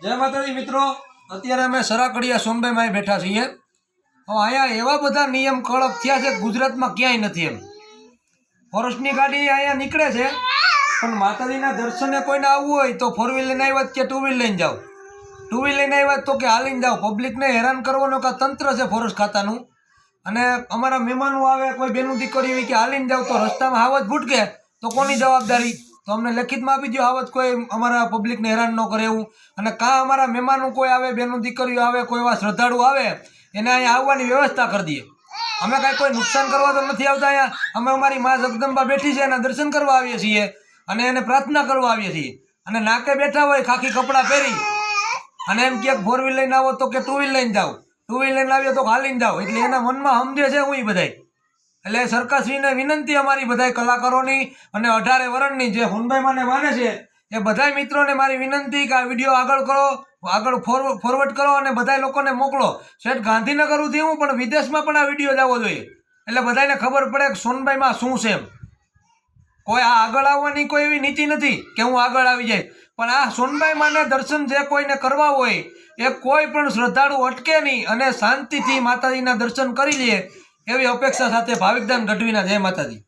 જય માતાજી મિત્રો, અત્યારે અમે સરાકડિયા સોનભાઈ બેઠા છીએ। હવે અહીંયા એવા બધા નિયમ કડક થયા છે ગુજરાતમાં ક્યાંય નથી એમ। ફોરેસ્ટની ગાડી અહીંયા નીકળે છે, પણ માતાજીના દર્શને કોઈને આવવું હોય તો 4 વ્હીલ લઈને આવ્યા કે 2 વ્હીલ લઈને જાઓ, 2 વ્હીલ લઈને આવ્યા તો કે હાલીને જાઓ। પબ્લિકને હેરાન કરવાનો કાં તંત્ર છે ફોરેસ્ટ ખાતાનું। અને અમારા મહેમાનો આવે, કોઈ બેનું દીકરી હોય કે હાલીને જાવ તો રસ્તામાં હાવજ ભૂટકે તો કોની જવાબદારી? તો અમને લેખિતમાં આપી દો, આવત કોઈ અમારા પબ્લિકને હેરાન ન કરે એવું। અને કાં અમારા મહેમાનો કોઈ આવે, બેનું દીકરીઓ આવે, કોઈ એવા શ્રદ્ધાળુ આવે એને અહીંયા આવવાની વ્યવસ્થા કરી દઈએ। અમે કાંઈ કોઈ નુકસાન કરવા તો નથી આવતા અહીંયા। અમે અમારી મા જગદંબા બેઠી છે એના દર્શન કરવા આવીએ છીએ અને એને પ્રાર્થના કરવા આવીએ છીએ। અને નાકે બેઠા હોય ખાખી કપડાં પહેરી અને એમ કે 4 વ્હીલ લઈને આવો તો કે 2 વ્હીલ લઈને જાઓ, 2 વ્હીલ લઈને આવીએ તો હાલીને જાઓ। એટલે એના મનમાં સમજે છે હું બધાય। એટલે સરકારશ્રીને વિનંતી અમારી બધાય કલાકારોની અને 18 વર્ષની જે હુનભાઈ માને માને છે એ બધાય મિત્રોને મારી વિનંતી કે આ વિડીયો આગળ કરો, આગળ ફોરવર્ડ કરો અને બધાય લોકોને મોકલો। શેઠ ગાંધીનગર સુધી હું પણ વિદેશમાં પણ આ વિડીયો જવો જોઈએ, એટલે બધાને ખબર પડે કે સોનભાઈમાં શું છે એમ। કોઈ આ આગળ આવવાની કોઈ એવી નીતિ નથી કે હું આગળ આવી જાય, પણ આ સોનભાઈ માને દર્શન જે કોઈને કરવા હોય એ કોઈ પણ શ્રદ્ધાળુ અટકે નહીં અને શાંતિથી માતાજીના દર્શન કરી લે એવી અપેક્ષા સાથે ભાવિકદાન ગઢવીના જય માતાજી।